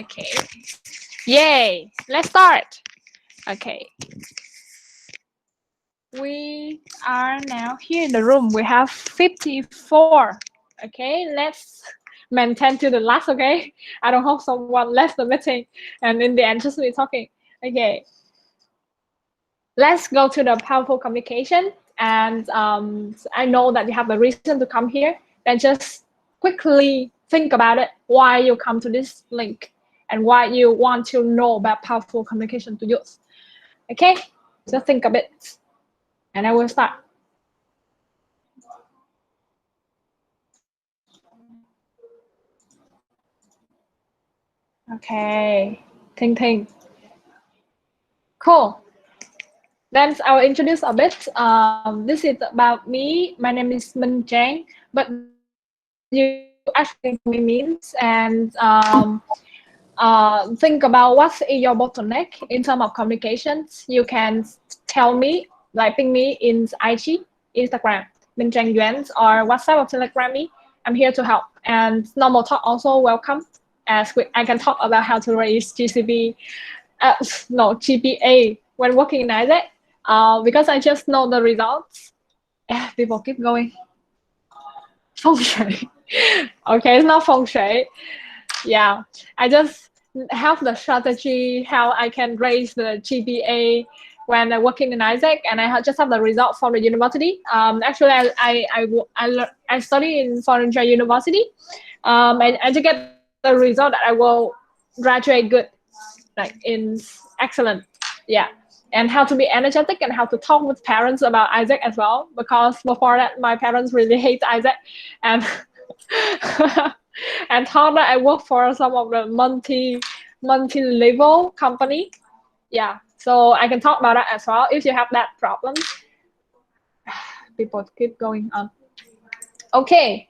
Okay. Yay. Let's start. Okay. We are now here in the room. We have 54. Okay. Let's maintain to the last. Okay. I don't hope someone left the meeting and in the end just me talking. Okay. Let's go to the powerful communication. And I know that you have a reason to come here. Then just quickly think about it, why you come to this link and why you want to know about powerful communication to use. Okay, just think a bit and I will start. Okay, think. Cool. Then I will introduce a bit. This is about me. My name is Minh Trang, but you actually know me means and think about what's in your bottleneck in terms of communications. You can tell me, like ping me in IG, Instagram, Minh Trang Yuan, or WhatsApp or Telegram me. I'm here to help. And normal talk also welcome, as I can talk about how to raise GPA when working in Isaac. Because I just know the results. People keep going. Feng Shui. Okay, it's not Feng Shui. Yeah, I just have the strategy how I can raise the GPA when I'm working in Isaac, and I just have the result from the university. Actually, I study in Foreign Trade University, and I just get the result that I will graduate good, like in excellent. Yeah, and how to be energetic and how to talk with parents about Isaac as well, because before that my parents really hate Isaac, and and thought that I work for some of the multi-level company. Yeah, so I can talk about that as well if you have that problem. People keep going on. Okay,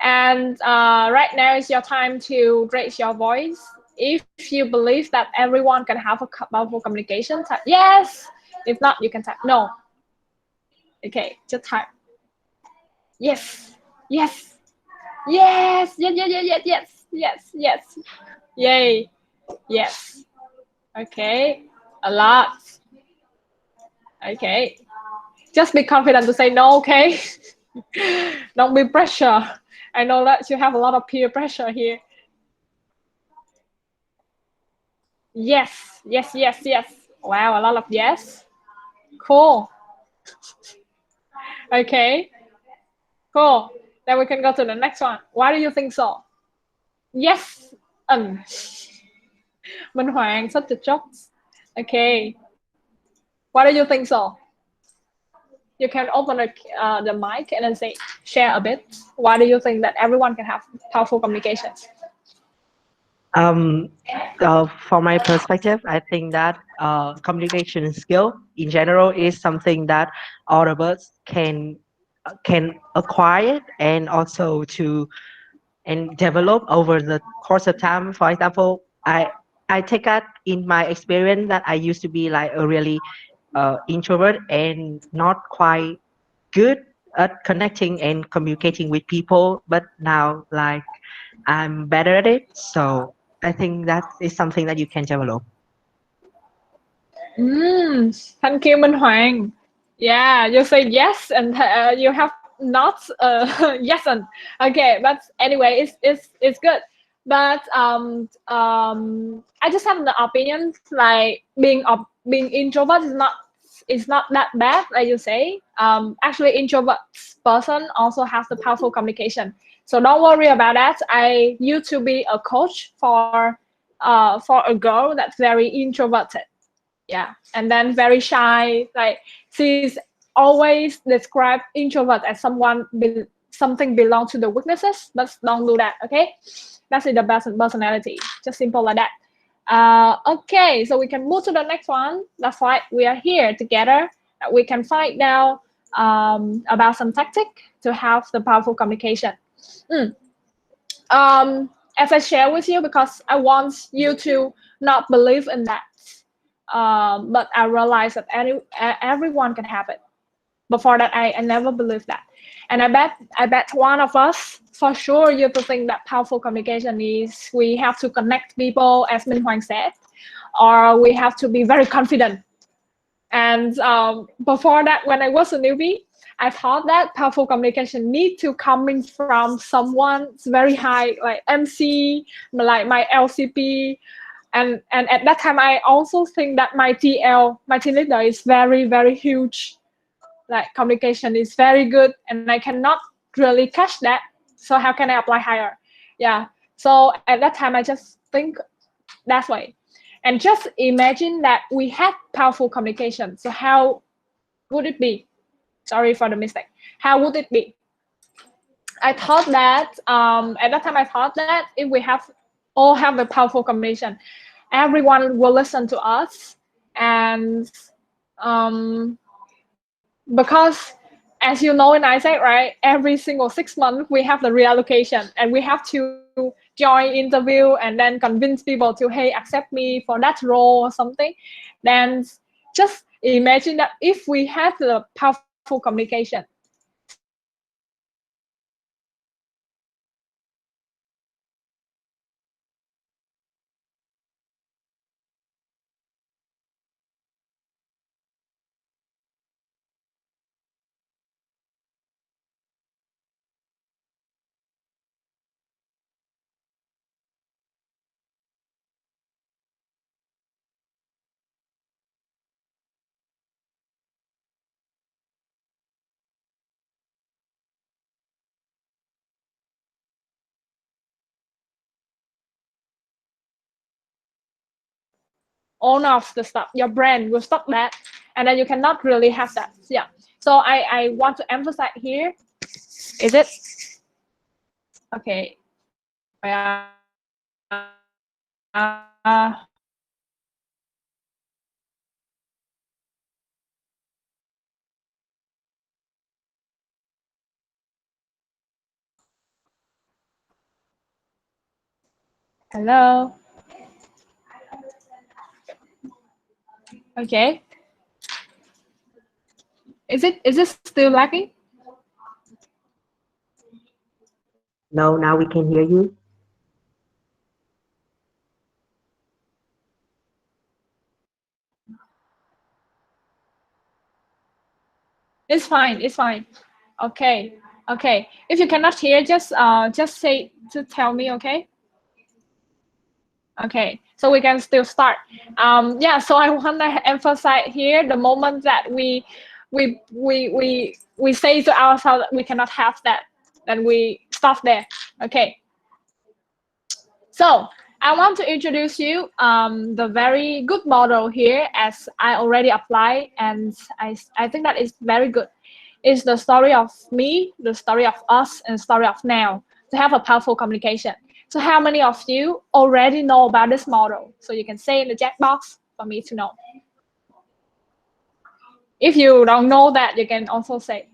and right now is your time to raise your voice. If you believe that everyone can have a powerful communication, type yes. If not, you can type no. Okay, just type yes, yes, yes, yes, yes, yes, yes, yes, yes. Yay, yes. Okay, a lot. Okay, just be confident to say no. Okay, don't be pressure. I know that you have a lot of peer pressure here. Yes, yes, yes, yes. Wow, a lot of yes. Cool. Okay, cool. Then we can go to the next one. Why do you think so? Yes. Minh Hoàng, such a jokes. Okay. Why do you think so? You can open the mic and then say, share a bit. Why do you think that everyone can have powerful communication? Um, from my perspective, I think that communication skill in general is something that all of us can acquire and also to and develop over the course of time. For example, I take that in my experience that I used to be like a really introvert and not quite good at connecting and communicating with people, but now like I'm better at it. So I think that is something that you can develop. Thank you, Minh Hoàng. Yeah, you say yes, and you have not yes and okay, but anyway, it's good. But I just have the opinion like being introvert is not that bad, like you say. Actually, introvert person also has the powerful communication, so don't worry about that. I used to be a coach for a girl that's very introverted, yeah, and then very shy, like she's always described introvert as something belong to the weaknesses, but don't do that. Okay, that's the best personality, just simple like that. Okay, so we can move to the next one. That's why we are here together. We can find now about some tactic to have the powerful communication. Mm. As I share with you, because I want you to not believe in that, but I realize that everyone can have it. Before that, I never believed that. And I bet one of us for sure used to think that powerful communication is we have to connect people, as Minh Hoàng said, or we have to be very confident. And before that, when I was a newbie, I thought that powerful communication need to coming from someone very high, like MC, like my LCP. And at that time, I also think that my TL, my team leader, is very, very huge. Like communication is very good, and I cannot really catch that. So how can I apply higher? Yeah. So at that time, I just think that way. And just imagine that we had powerful communication. So how would it be? Sorry for the mistake. How would it be? I thought that at that time I thought that if we have all have a powerful combination, everyone will listen to us, and because as you know in ISEC, right, every single 6 months we have the reallocation, and we have to join interview and then convince people to, hey, accept me for that role or something. Then just imagine that if we have the powerful communication, so everyone will listen to us, everyone will listen to us, and all of the stuff, your brain will stop that, and then you cannot really have that. Yeah. So I want to emphasize here. Is it okay? Hello. Okay. Is it still lagging? No, now we can hear you. It's fine. It's fine. Okay. Okay. If you cannot hear, just say to tell me. Okay. Okay. So we can still start. Yeah. So I want to emphasize here the moment that we say to ourselves that we cannot have that, then we stop there. Okay. So I want to introduce you the very good model here, as I already applied, and I think that is very good. It's the story of me, the story of us, and the story of now to have a powerful communication. So how many of you already know about this model? So you can say in the chat box for me to know. If you don't know that, you can also say.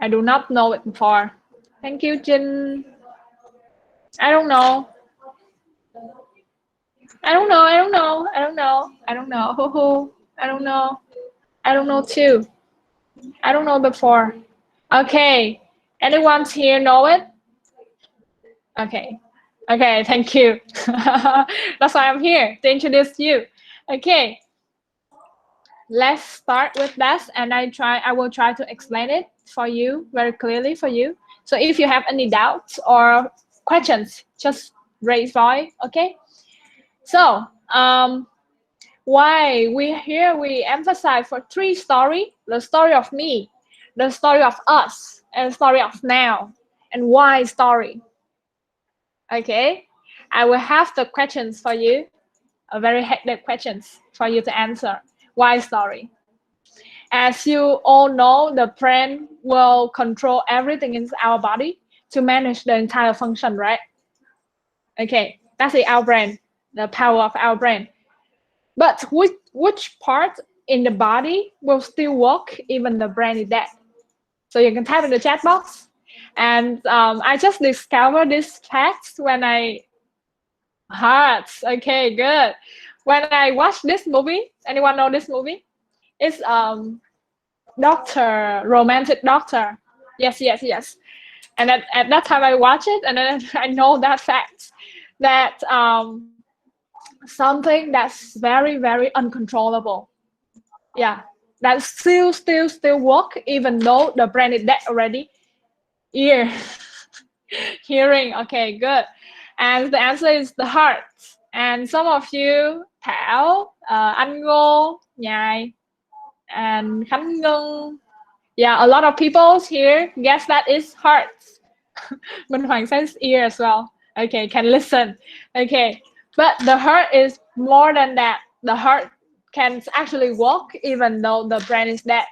I do not know it before. Thank you, Jin. I don't know. I don't know. I don't know. I don't know. I don't know. Hoo hoo. I don't know. I don't know too. I don't know before. Okay. Anyone here know it? Okay. Okay. Thank you. That's why I'm here to introduce you. Okay. Let's start with that, and I will try to explain it for you very clearly for you. So if you have any doubts or questions, just raise voice. Okay. So why we emphasize for 3 stories: the story of me, the story of us, and the story of now. And why story? Okay, I will have the questions for you, a very hectic questions for you to answer. Why story? As you all know, the brain will control everything in our body to manage the entire function, right? Okay, that's our brain, the power of our brain. But which part in the body will still work even the brain is dead? So you can type in the chat box. And I just discovered this fact when I hearts. Okay, good. when I watched this movie, anyone know this movie? It's Doctor, Romantic Doctor. Yes, yes, yes. And at that time I watched it, and then I know that fact that something that's very uncontrollable. Yeah, that still work even though the brain is dead already. Ear, hearing. Okay, good. And the answer is the heart. And some of you, Thảo, Anh Ngô, Nhài, and Khánh Ngân. Yeah, a lot of people here guess that is heart. Minh Hoàng says ear as well. Okay, can listen. Okay, but the heart is more than that. The heart can actually walk even though the brain is dead.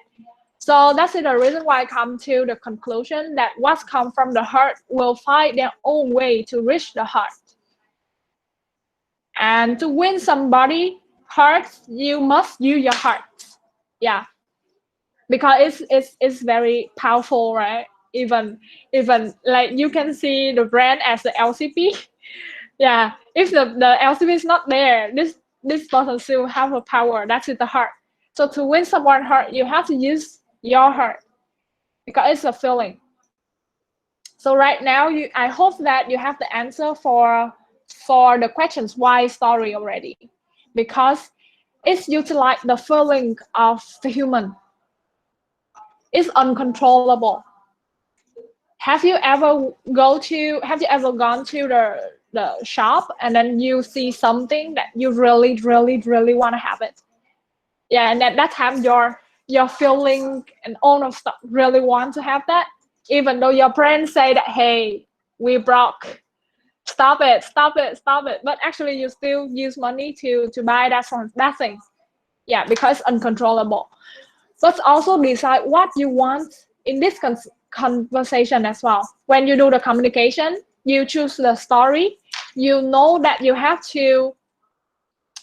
So that's the reason why I come to the conclusion that what's come from the heart will find their own way to reach the heart. And to win somebody heart, you must use your heart. Yeah, because it's very powerful, right? Even like you can see the brand as the LCP. Yeah, if the LCP is not there, this person still have a power. That's the heart. So to win someone's heart, you have to use your heart because it's a feeling. So right now, I hope that you have the answer for the questions why story already, because it's utilize the feeling of the human. It's uncontrollable. Have you ever gone to the shop and then you see something that you really want to have it? Yeah, and at that time your feeling and all of stuff really want to have that, even though your brain say that, hey, we broke, stop it, but actually you still use money to buy that thing. Yeah, because uncontrollable. But also decide what you want in this conversation as well. When you do the communication, you choose the story. You know that you have to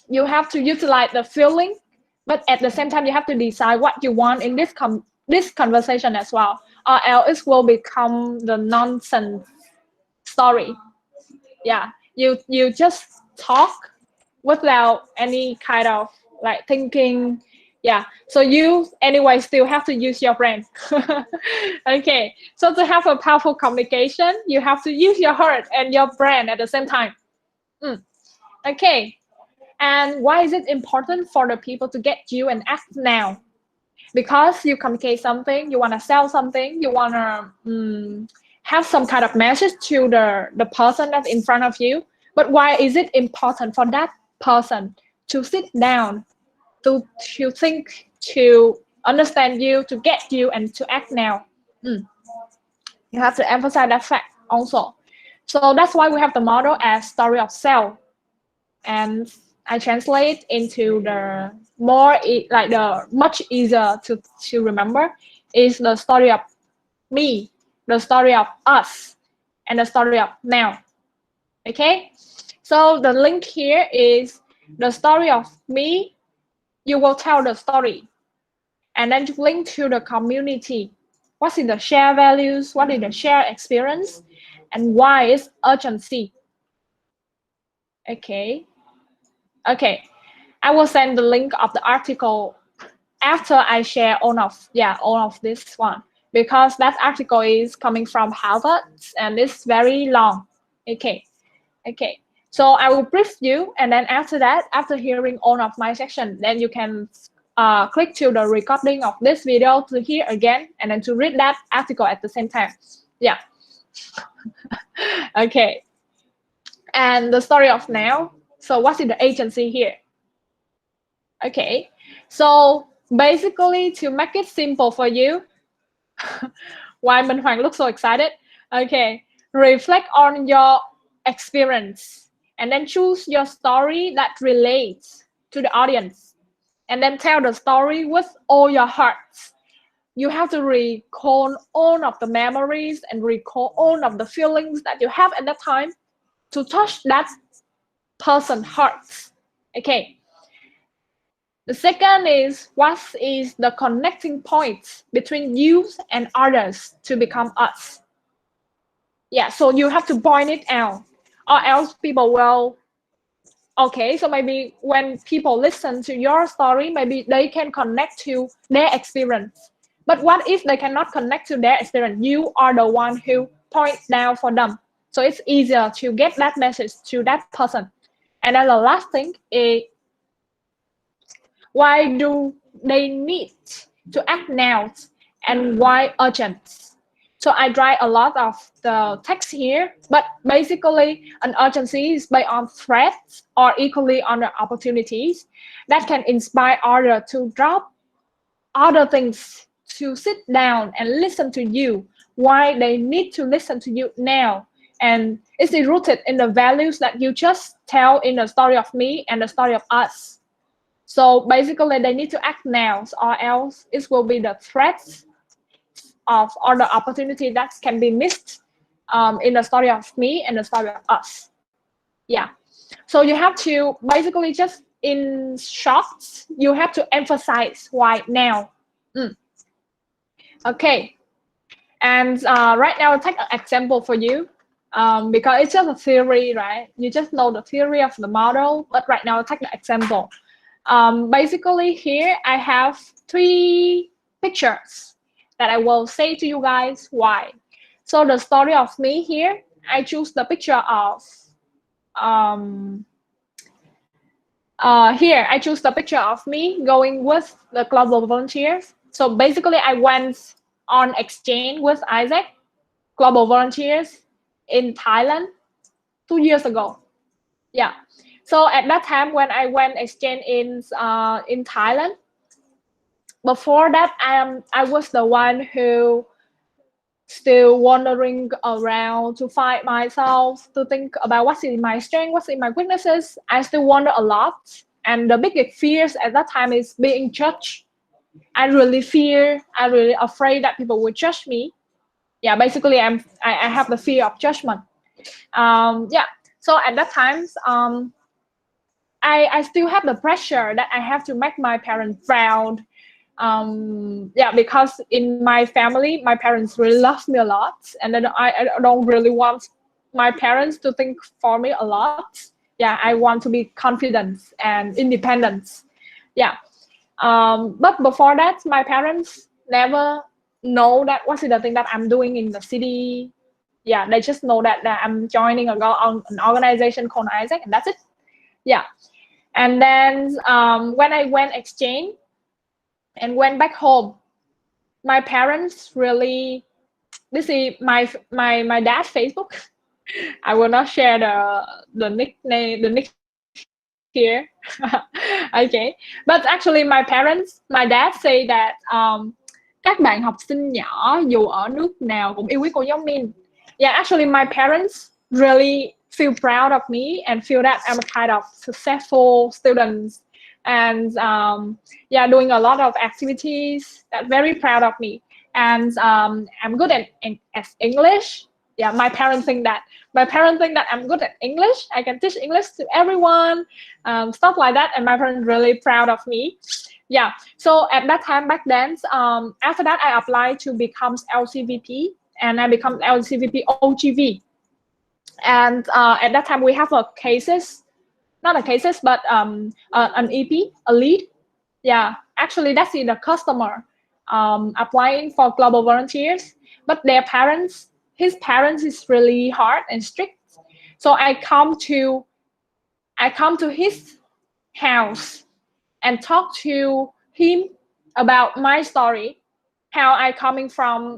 utilize the feeling, but at the same time you have to decide what you want in this conversation as well, or else it will become the nonsense story. Yeah, you just talk without any kind of like thinking. Yeah, so you anyway still have to use your brain. Okay, so to have a powerful communication you have to use your heart and your brain at the same time. Okay, and why is it important for the people to get you and act now? Because you communicate something, you want to sell something, you want to have some kind of message to the person that's in front of you. But why is it important for that person to sit down, to think, to understand you, to get you, and to act now? You have to emphasize that fact also. So that's why we have the model as story of self, and I translate into the like the much easier to remember is the story of me, the story of us, and the story of now. Okay, so the link here is the story of me. You will tell the story, and then link to the community. What's in the shared values? What is the shared experience? And why is urgency? Okay. Okay. I will send the link of the article after I share all of this one, because that article is coming from Harvard and it's very long. Okay. Okay. So I will brief you, and then after that, after hearing all of my section, then you can click to the recording of this video to hear again and then to read that article at the same time. Yeah. Okay. And the story of now. So what's in the agency here? Okay. So basically, to make it simple for you, why Minh Hoàng looks so excited? Okay. Reflect on your experience and then choose your story that relates to the audience, and then tell the story with all your heart. You have to recall all of the memories and recall all of the feelings that you have at that time to touch that person's heart. Okay. The second is, what is the connecting point between you and others to become us? Yeah, so you have to point it out, or else people will Okay, so maybe when people listen to your story, maybe they can connect to their experience. But what if they cannot connect to their experience? You are the one who points down for them. So it's easier to get that message to that person. And then the last thing is, why do they need to act now, and why urgent? So I write a lot of the text here, but basically an urgency is based on threats or equally on the opportunities that can inspire others to drop other things, to sit down and listen to you. Why they need to listen to you now? And it's rooted in the values that you just tell in the story of me and the story of us. So basically, they need to act now, or else it will be the threats of or the opportunity that can be missed in the story of me and the story of us. Yeah. So you have to basically just in short, you have to emphasize why now. Okay. And right now, I'll take an example for you. Because it's just a theory, right? You just know the theory of the model, but right now I'll take the example. Basically here I have 3 pictures that I will say to you guys why. So the story of me here, I choose the picture of here I choose the picture of me going with the global volunteers. So basically I went on exchange with Isaac, global volunteers in Thailand 2 years ago. Yeah. So at that time when I went exchange in Thailand, before that I was the one who still wandering around to find myself, to think about what's in my strength, what's in my weaknesses. I still wonder a lot, and the biggest fears at that time is being judged. I really afraid that people would judge me. Yeah, basically I have the fear of judgment. Yeah, so at that time I still have the pressure that I have to make my parents proud. Yeah, because in my family my parents really love me a lot, and then I don't really want my parents to think for me a lot. Yeah, I want to be confident and independent. Yeah. But before that my parents never know that what's the thing that I'm doing in the city. Yeah, they just know that I'm joining an organization called Isaac, and that's it. Yeah. And then when I went exchange and went back home, my parents really, this is my dad's Facebook. I will not share the nickname, the nick here. Okay, but actually my dad say that các bạn học sinh nhỏ dù ở nước nào cũng yêu quý cô giáo Min. Yeah, actually my parents really feel proud of me and feel that I'm a kind of successful student, and yeah, doing a lot of activities that very proud of me. And I'm good at English. Yeah, my parents think that I'm good at English. I can teach English to everyone, stuff like that, and my parents really proud of me. Yeah, so at that time back then, after that I applied to become LCVP, and I become LCVP OGV. And at that time we have a cases, not a cases, but an EP, a lead. Yeah, actually that's in the customer applying for global volunteers, but their parents, his parents is really hard and strict. So I come to his house and talk to him about my story, how I coming from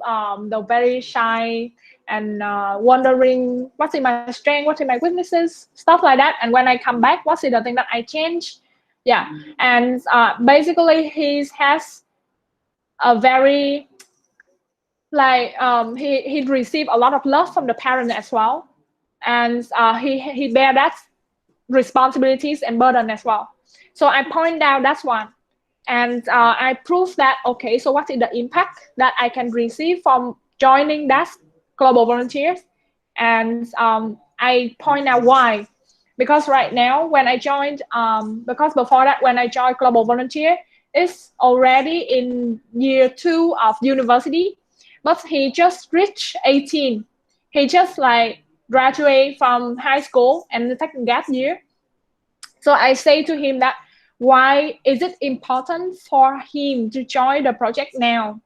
the very shy and wondering what's in my strength, what's in my weaknesses, stuff like that. And when I come back, what's the thing that I change? Yeah, and basically he has a very like he received a lot of love from the parent as well, and he bear that responsibilities and burden as well. So I point out that's one, and I prove that okay. So what is the impact that I can receive from joining that global volunteers? And I point out why, because right now when I joined, because before that when I joined global volunteer, it's already in year 2 of university, but he just reached 18. He just like graduate from high school and the second gap year. So I say to him that why is it important for him to join the project now?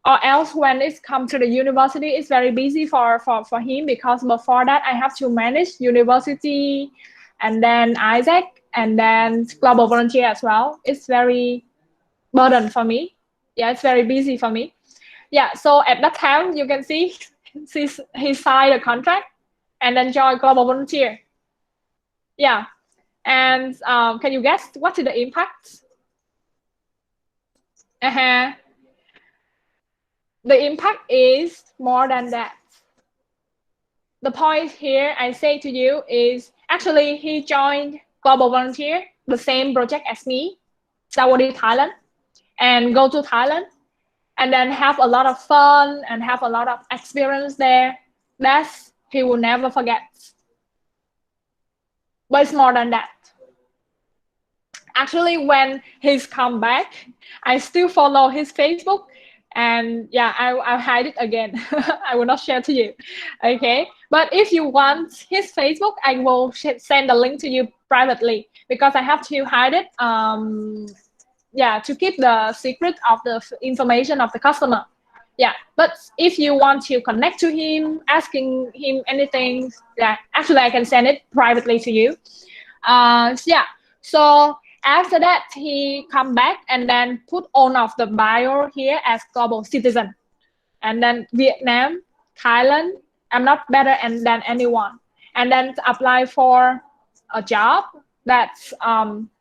Or else when it's come to the university, it's very busy for him, because before that I have to manage university and then Isaac and then global volunteer as well. It's very burden for me. Yeah, it's very busy for me. Yeah, so at that time you can see he signed a contract and then joined global volunteer. Yeah, and can you guess what is the impact? Uh-huh. The impact is more than that. The point here I say to you is actually he joined global volunteer, the same project as me, Sawadee Thailand, and go to Thailand and then have a lot of fun and have a lot of experience there. That's he will never forget. But it's more than that. Actually, when he's come back, I still follow his Facebook, and yeah, I'll hide it again. I will not share to you. Okay, but if you want his Facebook, I will send the link to you privately, because I have to hide it. Yeah, to keep the secret of the information of the customer. Yeah, but if you want to connect to him, asking him anything, yeah, actually I can send it privately to you. Yeah, so after that he come back and then put on of the bio here as global citizen, and then Vietnam, Thailand, I'm not better than anyone, and then apply for a job. That's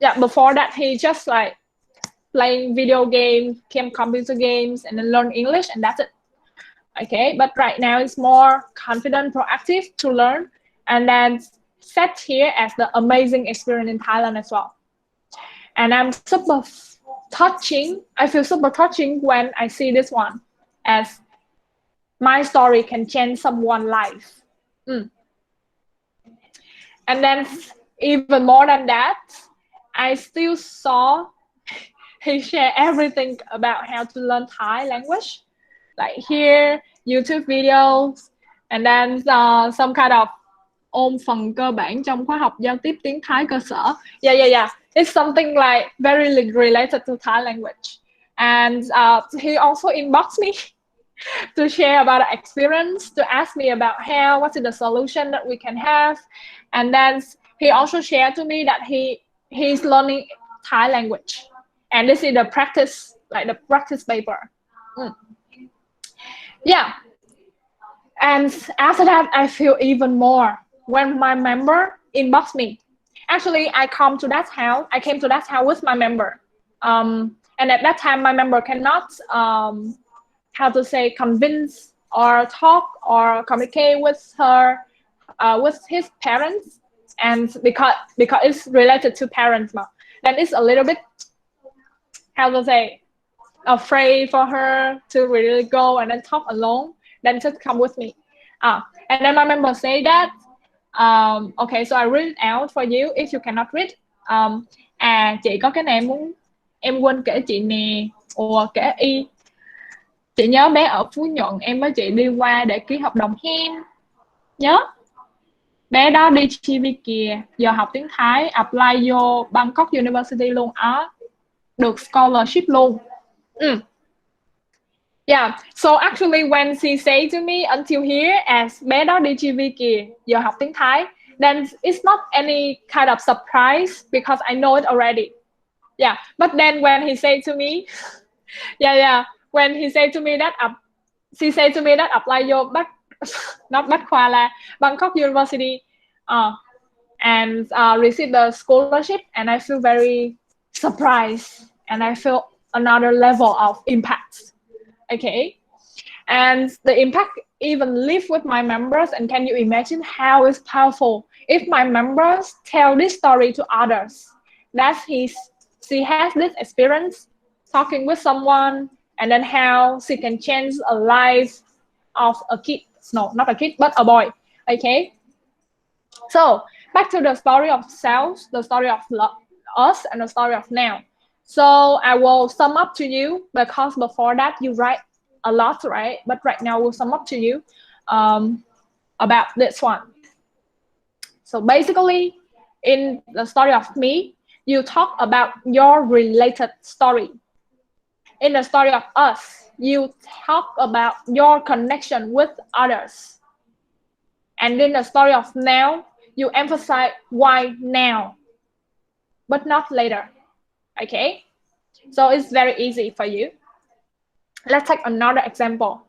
yeah, before that he just like playing video games, computer games, and then learn English, and that's it. Okay, but right now it's more confident, proactive to learn, and then set here as the amazing experience in Thailand as well. And I'm super touching. I feel super touching when I see this one, as my story can change someone's life. And then even more than that, I still saw he share everything about how to learn Thai language, like here YouTube videos, and then some kind of ôn phần cơ bản trong khóa học giao tiếp tiếng Thái cơ sở. Yeah. It's something like very related to Thai language. And he also inboxed me to share about the experience, to ask me about what is the solution that we can have. And then he also shared to me that he's learning Thai language. And this is the practice, like the practice paper. Yeah. And after that, I feel even more when my member inbox me. Actually, I came to that house with my member. And at that time, my member cannot, how to say, convince or talk or communicate with with his parents. And because it's related to parents, then it's a little bit, how to say, afraid for her to really go and then talk alone, then just come with me. And then my member say that, okay, so I read it out for you if you cannot read. Chị có cái này em quên kể chị nè. Kể chị nhớ bé ở Phú Nhuận em với chị đi qua để ký hợp đồng hen. Nhớ bé đó đi TV kìa, giờ học tiếng Thái, apply vô Bangkok University luôn á, được scholarship luôn. Yeah, so actually when she say to me until here as bé đó đi TV kìa, giờ học tiếng Thái, then it's not any kind of surprise because I know it already. Yeah, but then when he say to me, when he say to me that she say to me that apply vô not Bách Khoa là Bangkok University, and receive the scholarship, and I feel very surprised, and I feel another level of impact. Okay, and the impact even live with my members, and can you imagine how it's powerful if my members tell this story to others, that she has this experience talking with someone, and then how she can change a life of a kid, no, not a kid, but a boy. Okay, so back to the story of self, the story of us, and the story of now. So I will sum up to you, because before that you write a lot, right? But right now we'll sum up to you, about this one. So basically, In the story of me, you talk about your related story. In the story of us, you talk about your connection with others. And in the story of now, you emphasize why now, but not later. Okay? So it's very easy for you. Let's take another example.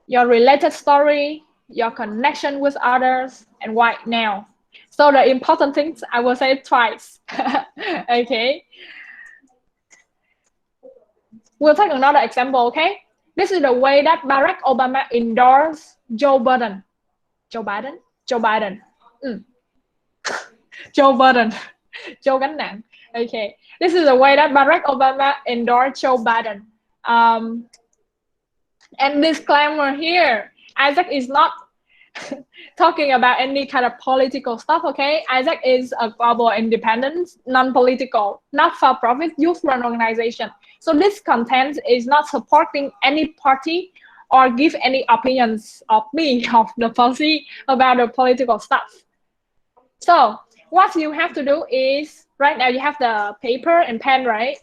Your related story, your connection with others, and why now. So the important things I will say twice. Okay. We'll take another example, okay? This is the way that Barack Obama endorsed Joe Biden. Joe Biden? Joe Biden. Joe Biden. Joe gánh nặng. Okay. This is the way that Barack Obama endorsed Joe Biden. And disclaimer here, Isaac is not talking about any kind of political stuff, okay? Isaac is a global independent, non-political, not for-profit youth-run organization. So this content is not supporting any party or give any opinions of me, of the policy about the political stuff. So what you have to do is, right now you have the paper and pen, right?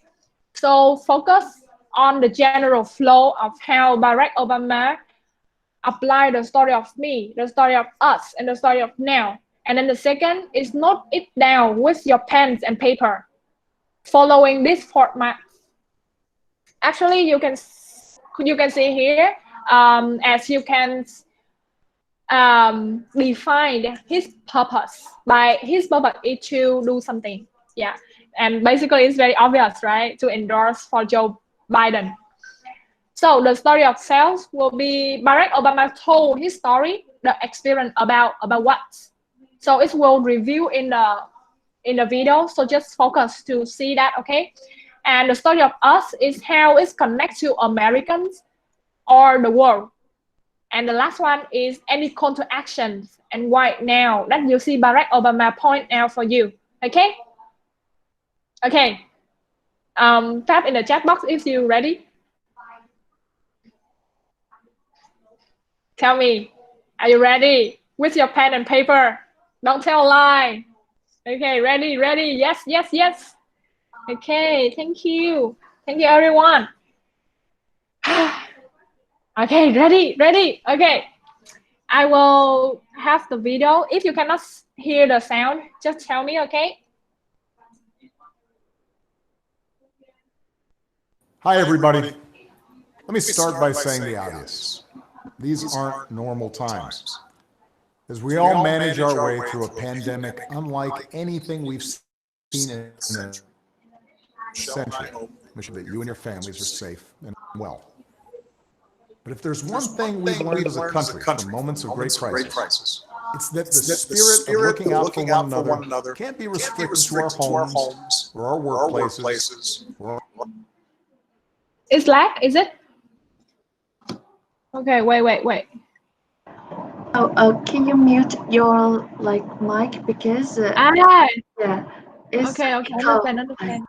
So focus on the general flow of how Barack Obama apply the story of me, the story of us, and the story of now. And then the second is note it down with your pens and paper, following this format. Actually, you can see here, as you can define his purpose. By his purpose is to do something. Yeah, and basically it's very obvious, right? To endorse for Joe Biden. So the story of sales will be Barack Obama told his story, the experience about what. So it will review in the video. So just focus to see that, okay? And the story of us is how it connects to Americans or the world. And the last one is any call to actions and why now that you see Barack Obama point out for you, okay? Okay. Tap in the chat box if you're ready. Tell me, are you ready? With your pen and paper. Don't tell a lie. Okay, ready, yes, yes, yes. Okay, thank you. Thank you, everyone. Okay, ready. Okay, I will have the video. If you cannot hear the sound, just tell me, okay? Hi, everybody. Let me start by saying the obvious. These aren't normal times. As we all manage our way through a pandemic unlike anything we've seen in a century, we should that you and your families are safe and well. But if there's one thing we've learned as a country from moments of great crisis, it's that the spirit of looking out for one another can't be restricted to our homes or our workplaces. It's lag, is it? Okay, wait. Can you mute your mic because yeah, it's okay, understand.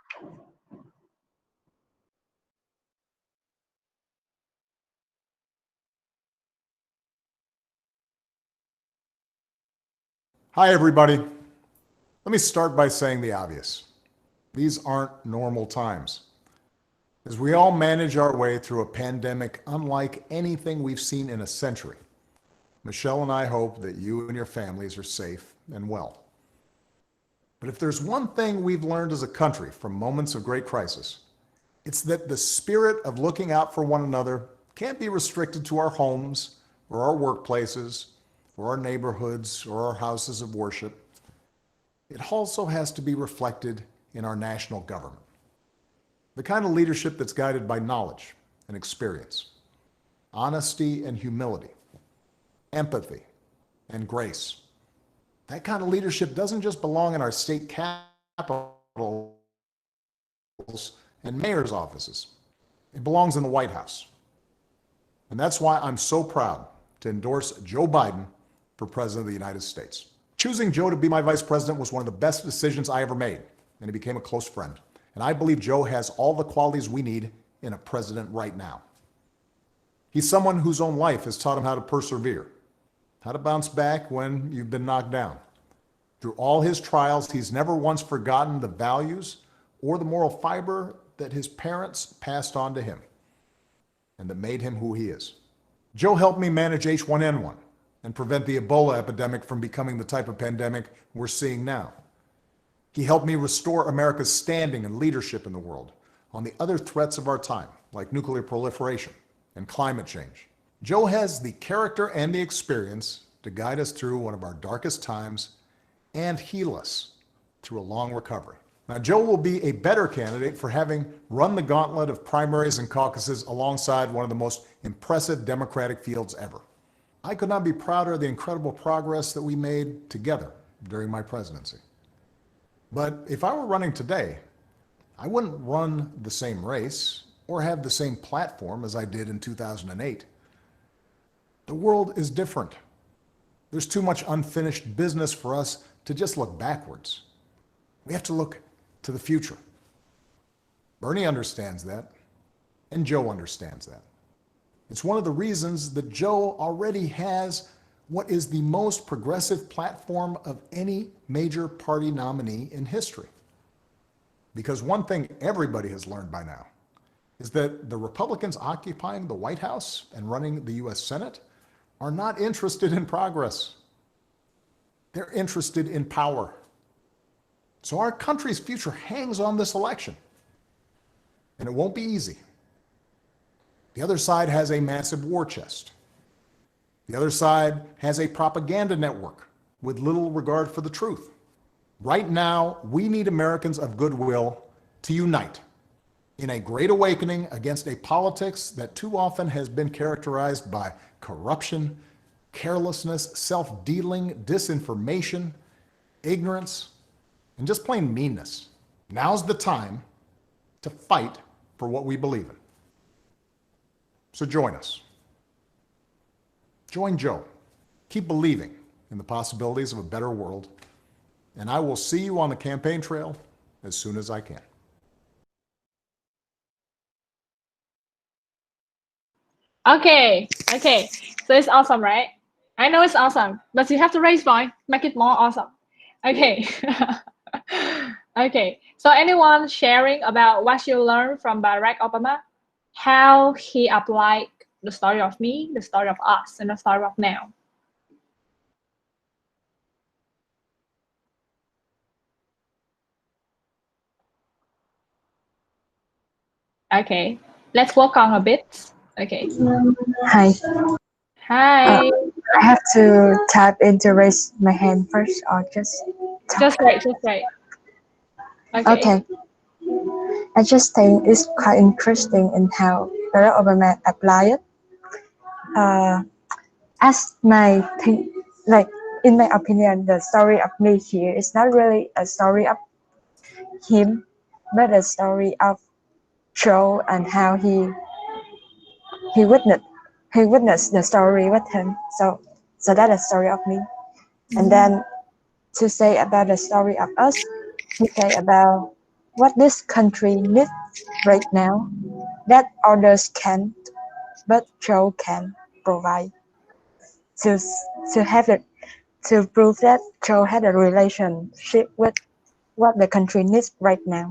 Hi, everybody. Let me start by saying the obvious. These aren't normal times. As we all manage our way through a pandemic unlike anything we've seen in a century, Michelle and I hope that you and your families are safe and well. But if there's one thing we've learned as a country from moments of great crisis, it's that the spirit of looking out for one another can't be restricted to our homes or our workplaces or our neighborhoods or our houses of worship. It also has to be reflected in our national government. The kind of leadership that's guided by knowledge and experience, honesty and humility, empathy and grace. That kind of leadership doesn't just belong in our state capitals and mayor's offices. It belongs in the White House. And that's why I'm so proud to endorse Joe Biden for President of the United States. Choosing Joe to be my vice president was one of the best decisions I ever made, and he became a close friend. And I believe Joe has all the qualities we need in a president right now. He's someone whose own life has taught him how to persevere, how to bounce back when you've been knocked down, Through all his trials, he's never once forgotten the values or the moral fiber that his parents passed on to him and that made him who he is. Joe helped me manage H1N1 and prevent the Ebola epidemic from becoming the type of pandemic we're seeing now. He helped me restore America's standing and leadership in the world on the other threats of our time, like nuclear proliferation and climate change. Joe has the character and the experience to guide us through one of our darkest times and heal us through a long recovery. Now, Joe will be a better candidate for having run the gauntlet of primaries and caucuses alongside one of the most impressive Democratic fields ever. I could not be prouder of the incredible progress that we made together during my presidency. But if I were running today, I wouldn't run the same race or have the same platform as I did in 2008. The world is different. There's too much unfinished business for us to just look backwards. We have to look to the future. Bernie understands that, and Joe understands that. It's one of the reasons that Joe already has what is the most progressive platform of any major party nominee in history. Because one thing everybody has learned by now is that the Republicans occupying the White House and running the US Senate are not interested in progress. They're interested in power. So our country's future hangs on this election, and it won't be easy. The other side has a massive war chest. The other side has a propaganda network with little regard for the truth. Right now, we need Americans of goodwill to unite in a great awakening against a politics that too often has been characterized by corruption, carelessness, self-dealing, disinformation, ignorance, and just plain meanness. Now's the time to fight for what we believe in. So join us. Join Joe. Keep believing in the possibilities of a better world, and I will see you on the campaign trail as soon as I can. Okay, okay. So it's awesome, right? I know it's awesome, but you have to raise point, make it more awesome. Okay. Okay. So anyone sharing about what you learned from Barack Obama, how he applied the story of me, the story of us, and the story of now? Okay. Let's work on a bit. Okay. Hi. Hi. I have to tap in to raise my hand first or just talk? Just wait, just wait. Okay. Okay. I just think it's quite interesting in how Barack Obama applied it. As my thing, like in my opinion, the story of me here is not really a story of him, but a story of Joe and how he witnessed he witnessed the story with him. So that's a story of me. And then to say about the story of us, he say about what this country needs right now that others can't, but Joe can provide. To to have it to prove that Joe had a relationship with what the country needs right now.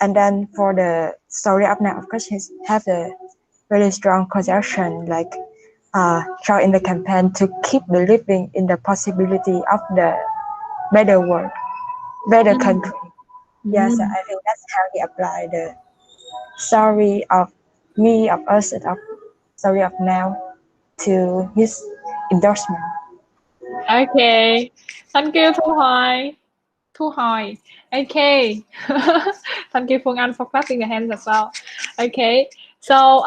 And then for the story of now, of course, he have a very strong conception, like Joe in the campaign to keep believing in the possibility of the better world, better country. Yes, I think that's how he applied the story of me, of us, and of story of now to his endorsement. Okay. Thank you, Thu Hoài. Thu Hoài. Okay. Thank you, Phương Anh, for clapping your hands as well. Okay. So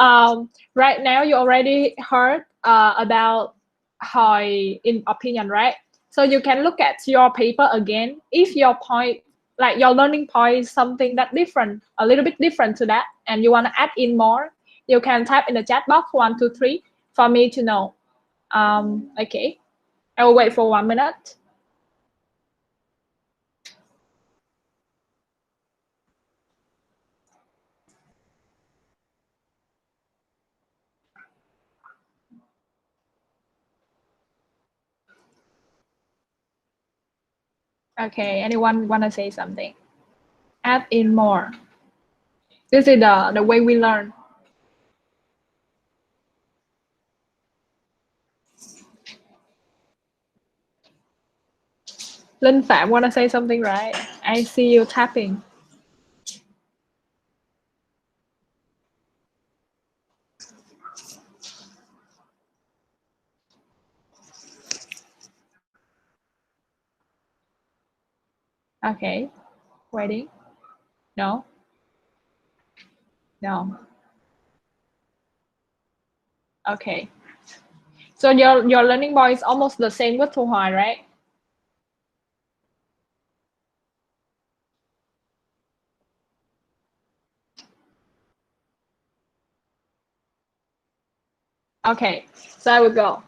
right now you already heard about Hoài in opinion, right? So you can look at your paper again. If your point, like your learning point is something that different, a little bit different to that, and you want to add in more, you can type in the chat box 1, 2, 3 for me to know. Okay. I will wait for 1 minute. Okay, anyone want to say something? Add in more. This is the way we learn. Linh Phạm want to say something, right? I see you tapping. Okay, waiting. No. No. Okay. So your learning mode is almost the same with Thu Hoài, right? Okay, so I will go.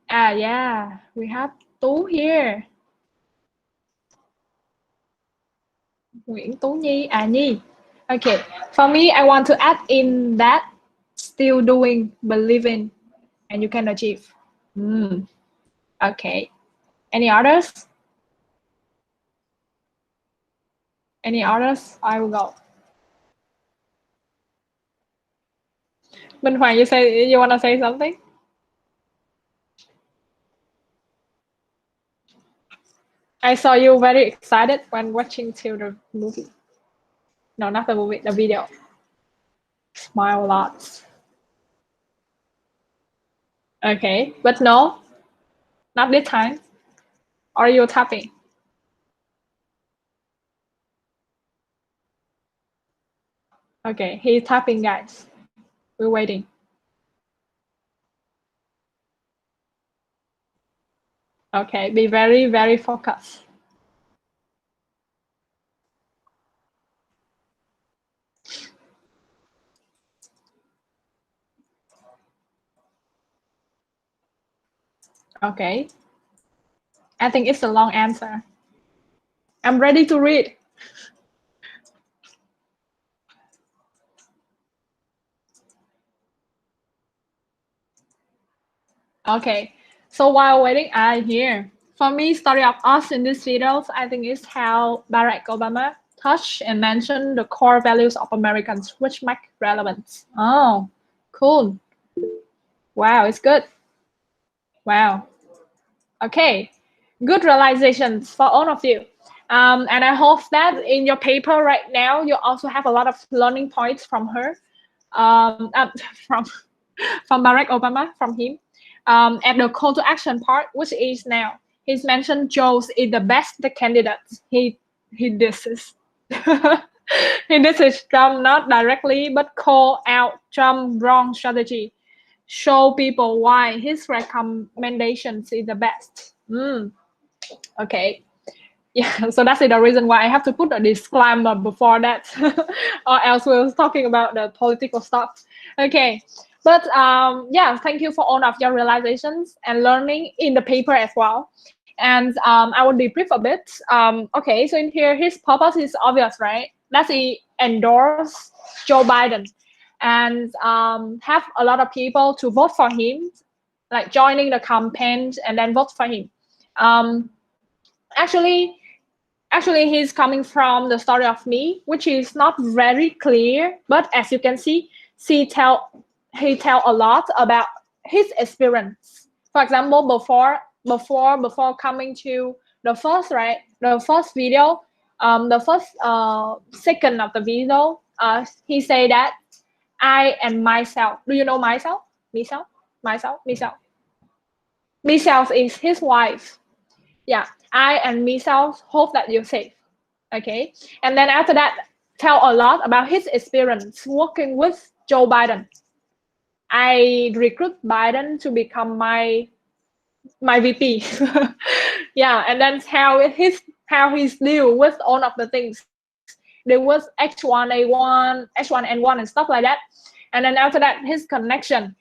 Yeah, we have Tú here. Nguyễn Tú Nhi, Nhi. Okay, for me, I want to add in that still doing, believing, and you can achieve. Okay. Any others? Any others? I will go. Minh Hoàng, you want to say something? I saw you very excited when watching to the movie. No, not the movie, the video. Smile a lot. Okay, but no, not this time. Are you tapping? Okay, he's tapping, guys. We're waiting. Okay, be very, very focused. Okay. I think it's a long answer. I'm ready to read. Okay, so while waiting, I hear. For me, story of us in these videos, I think is how Barack Obama touched and mentioned the core values of Americans, which make relevance. Oh, cool. Wow, it's good. Wow. Okay, good realizations for all of you. And I hope that in your paper right now, you also have a lot of learning points from her, from Barack Obama, from him. At the call to action part, which is now, he's mentioned Joe is the best candidate. He disses. He disses Trump not directly, but call out Trump's wrong strategy. Show people why his recommendations is the best. Okay. Yeah, so that's the reason why I have to put a disclaimer before that, or else we're talking about the political stuff. Okay, but yeah, thank you for all of your realizations and learning in the paper as well. And I will debrief a bit. Okay, so in here, his purpose is obvious, right? That's he endorse Joe Biden and have a lot of people to vote for him, like joining the campaign and then vote for him. Actually, he's coming from the story of me, which is not very clear, but as you can see, he tell a lot about his experience. For example, before coming to the first video, the first second of the video, he said that I and myself. Do you know myself? Myself is his wife. Yeah, I and myself hope that you're safe. Okay, and then after that, tell a lot about his experience working with Joe Biden. I recruit Biden to become my VP. Yeah, and then how he's deal with all of the things. There was H1N1 and stuff like that. And then after that,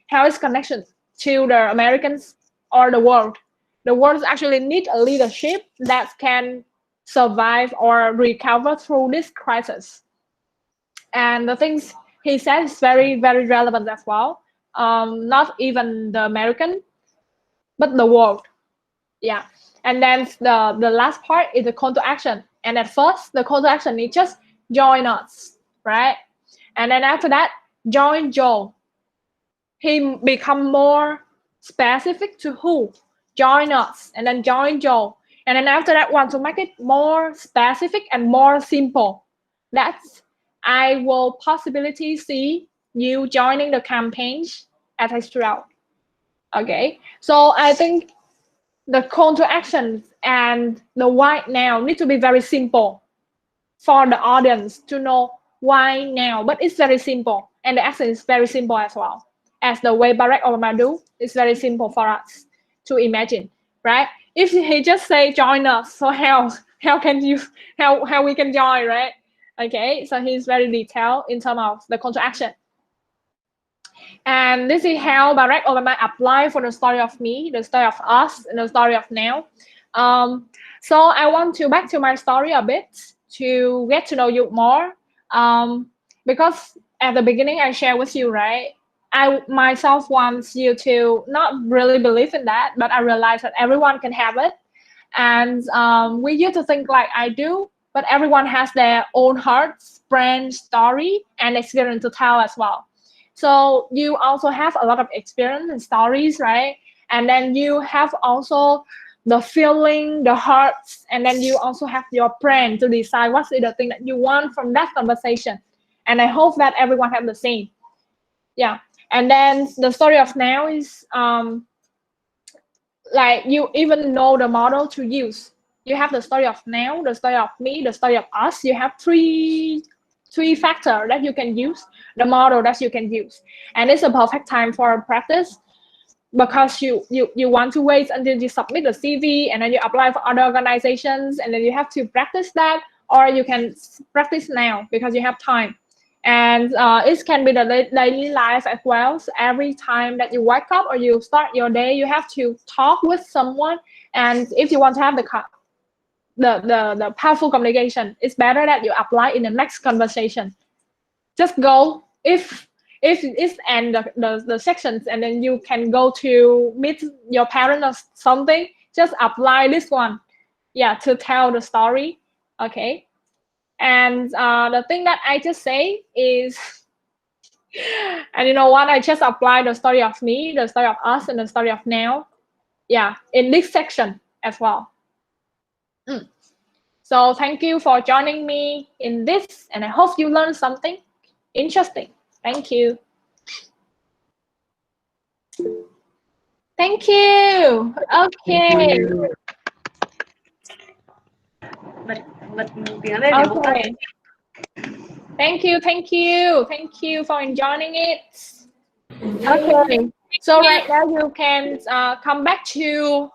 how his connection to the Americans or the world. The world actually need a leadership that can survive or recover through this crisis. And the things he said is very, very relevant as well. Not even the American, but the world. Yeah. And then the last part is the call to action. And at first, the call to action is just join us, right? And then after that, join Joe. He become more specific to who. Join us, and then join Joe. And then after that, want to make it more specific and more simple. That's I will possibility see you joining the campaigns at Extrail. Okay, so I think the call to action and the why now need to be very simple for the audience to know why now. But it's very simple, and the action is very simple as well. As the way Barack Obama do, it's very simple for us to imagine, right? If he just say join us, so how can you how we can join, right? Okay, so he's very detailed in terms of the call to action. And this is how Barack Obama applied for the story of me, the story of us, and the story of now. So I want to back to my story a bit to get to know you more. Because at the beginning I shared with you, right? I myself wants you to not really believe in that, but I realized that everyone can have it. And we used to think like I do, but everyone has their own hearts, brand, story, and experience to tell as well. So you also have a lot of experience and stories, right? And then you have also the feeling, the hearts, and then you also have your brand to decide what's the thing that you want from that conversation. And I hope that everyone have the same. Yeah. And then the story of now is like you even know the model to use. You have the story of now, the story of me, the story of us. You have three factors that you can use, the model that you can use. And it's a perfect time for practice because you want to wait until you submit the CV and then you apply for other organizations and then you have to practice that, or you can practice now because you have time. And it can be the daily life as well. So every time that you wake up or you start your day, you have to talk with someone. And if you want to have the powerful communication, it's better that you apply in the next conversation. Just go if it's end the sections and then you can go to meet your parent or something, just apply this one, yeah, to tell the story. Okay. And the thing that I just say is and you know what, I just applied the story of me, the story of us, and the story of now, yeah, in this section as well. So thank you for joining me in this, and I hope you learned something interesting. Thank you. Thank you. Okay. Okay. Thank you for enjoying it. Okay. So right now you can come back to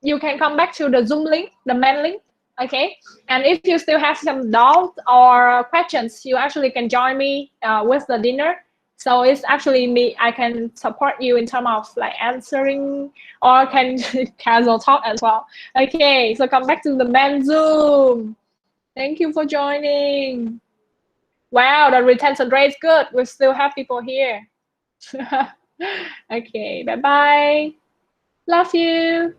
the Zoom link, the main link. Okay. And if you still have some doubts or questions, you actually can join me with the dinner. So it's actually me. I can support you in terms of like answering or can casual talk as well. Okay. So come back to the main Zoom. Thank you for joining. Wow, the retention rate is good. We still have people here. Okay, bye-bye. Love you.